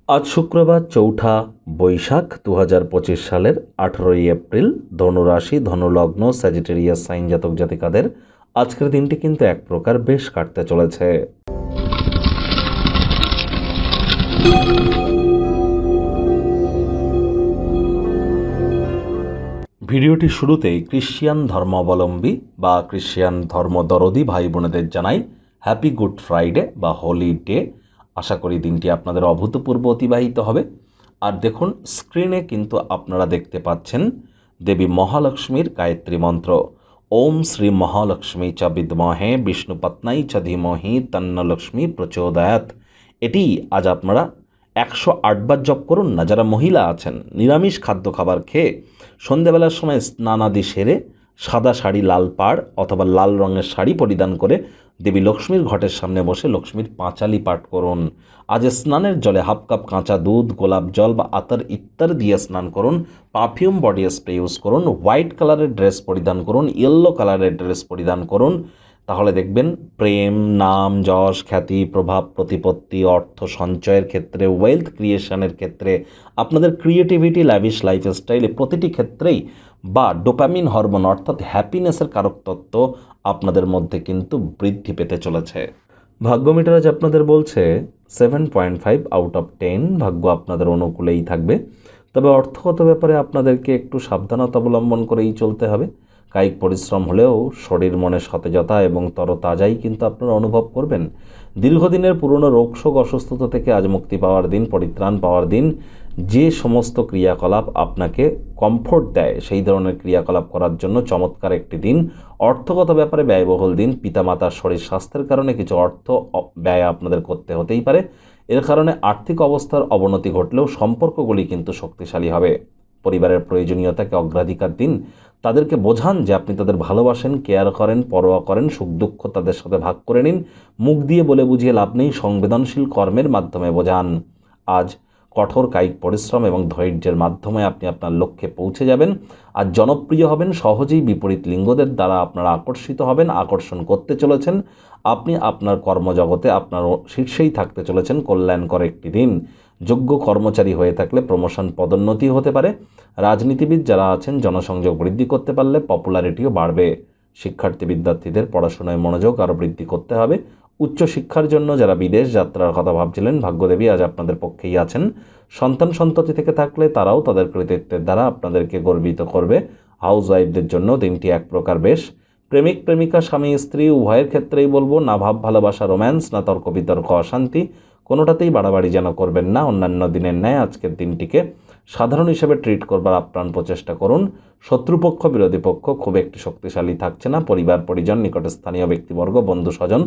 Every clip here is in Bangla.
আজ শুক্রবার ৪ঠা বৈশাখ ২০২৫ সালের ১৮ই এপ্রিল। ধনুরাশি, ধনুলগ্ন, স্যাজিটেরিয়াস সাইন জাতক জাতিকাদের আজকের দিনটি কিন্তু এক প্রকার বেশ কাটতে চলেছে। ভিডিওটি শুরুতেই ক্রিশ্চিয়ান ধর্মাবলম্বী বা ক্রিশ্চিয়ান ধর্মদরদী ভাই বোনেদের জানাই হ্যাপি গুড ফ্রাইডে বা হোলি ডে। আশা করি দিনটি আপনাদের অভূতপূর্ব অতিবাহিত হবে। আর দেখুন, স্ক্রিনে কিন্তু আপনারা দেখতে পাচ্ছেন দেবী মহালক্ষ্মীর গায়ত্রী মন্ত্র, ওম শ্রী মহালক্ষ্মী চ বিদ্মহে বিষ্ণুপত্নাই চ ধীমহি তন্ন লক্ষ্মী প্রচোদয়াৎ। এটি আজ আপনারা ১০৮ বার জপ করুন না। যারা মহিলা আছেন, নিরামিষ খাদ্য খাবার খেয়ে সন্ধেবেলার সময় স্নানাদি সেরে সাদা শাড়ি, লাল পাড় অথবা লাল রঙের শাড়ি পরিধান করে দেবী লক্ষ্মীর ঘটের সামনে বসে লক্ষ্মীর পাঁচালি পাঠ করুন। আজ স্নানের জলে হাফ কাপ কাঁচা দুধ, গোলাপ জল বা আতর ইত্যাদি দিয়ে স্নান করুন। পারফিউম বডি স্প্রে ইউজ করুন। হোয়াইট কালারের ড্রেস পরিধান করুন, ইয়েলো কালারের ড্রেস পরিধান করুন। তাহলে দেখবেন প্রেম, নাম, যশ, খ্যাতি, প্রভাব, প্রতিপত্তি, অর্থ সঞ্চয়ের ক্ষেত্রে, ওয়েলথ ক্রিয়েশনের ক্ষেত্রে, আপনাদের ক্রিয়েটিভিটি, ল্যাভিশ লাইফস্টাইলে প্রতিটি ক্ষেত্রেই বা ডোপামিন হরমোন অর্থাৎ হ্যাপিনেসের কারক তত্ত্ব আপনাদের মধ্যে কিন্তু বৃদ্ধি পেতে চলেছে। ভাগ্য মিটার আজ আপনাদের বলছে 7.5 আউট অফ 10। ভাগ্য আপনাদের অনুকূলেই থাকবে, তবে অর্থগত ব্যাপারে আপনাদেরকে একটু সাবধানতা অবলম্বন করেই চলতে হবে। কায়িক পরিশ্রম হলেও শরীর মনে সতেজতা এবং তরতাজাই কিন্তু আপনারা অনুভব করবেন। দীর্ঘদিনের পুরনো রোগশোক, অসুস্থতা থেকে আজ মুক্তি পাওয়ার দিন, পরিত্রাণ পাওয়ার দিন। যে সমস্ত ক্রিয়াকলাপ আপনাকে কমফোর্ট দেয় সেই ধরনের ক্রিয়াকলাপ করার জন্য চমৎকার একটি দিন। অর্থগত ব্যাপারে ব্যয়বহুল দিন। পিতামাতার শরীর স্বাস্থ্যের কারণে কিছু অর্থ ব্যয় আপনাদের করতে হতেই পারে। এর কারণে আর্থিক অবস্থার অবনতি ঘটলেও সম্পর্কগুলি কিন্তু শক্তিশালী হবে। পরিবারের প্রয়োজনীয়তাকে অগ্রাধিকার দিন। তাদেরকে বোঝান যে আপনি তাদের ভালোবাসেন, কেয়ার করেন, পরোয়া করেন। সুখ দুঃখ তাদের সাথে ভাগ করে নিন। মুখ দিয়ে বলে বুঝিয়ে লাভ নেই, সংবেদনশীল কর্মের মাধ্যমে বোঝান। আজ কঠোর কায়িক পরিশ্রম এবং ধৈর্যের মাধ্যমে আপনি আপনার লক্ষ্যে পৌঁছে যাবেন। আর জনপ্রিয় হবেন। সহজেই বিপরীত লিঙ্গদের দ্বারা আপনারা আকর্ষিত হবেন, আকর্ষণ করতে চলেছেন। আপনি আপনার কর্মজগতে আপনার শীর্ষেই থাকতে চলেছেন। কল্যাণকর একটি দিন। যোগ্য কর্মচারী হয়ে থাকলে প্রমোশন, পদোন্নতি হতে পারে। রাজনীতিবিদ যারা আছেন, জনসংযোগ বৃদ্ধি করতে পারলে পপুলারিটিও বাড়বে। শিক্ষার্থী বিদ্যার্থীদের পড়াশোনায় মনোযোগ আরও বৃদ্ধি করতে হবে। উচ্চশিক্ষার জন্য যারা বিদেশ যাত্রার কথা ভাবছিলেন, ভাগ্যদেবী আজ আপনাদের পক্ষেই আছেন। সন্তান সন্ততি থেকে থাকলে তারাও তাদের কৃতিত্বের দ্বারা আপনাদেরকে গর্বিত করবে। হাউস ওয়াইফদের জন্য দিনটি এক প্রকার বেশ। প্রেমিক প্রেমিকা, স্বামী স্ত্রী উভয়ের ক্ষেত্রেই বলবো, না ভাব ভালোবাসা রোম্যান্স, না তর্ক বিতর্ক অশান্তি, কোনোটাতেই বাড়াবাড়ি যেন করবেন না। অন্যান্য দিনের ন্যায় আজকের দিনটিকে সাধারণ হিসেবে ট্রিট করবার আপ্রাণ প্রচেষ্টা করুন। শত্রুপক্ষ, বিরোধী পক্ষ খুব একটি শক্তিশালী থাকছে না। পরিবার পরিজন, নিকটে স্থানীয় ব্যক্তিবর্গ, বন্ধু স্বজন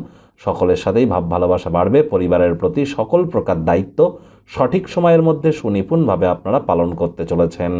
সকলের সাথেই ভাব ভালোবাসা বাড়বে। পরিবারের প্রতি সকল প্রকার দায়িত্ব সঠিক সময়ের মধ্যে সুনিপুণভাবে আপনারা পালন করতে চলেছেন।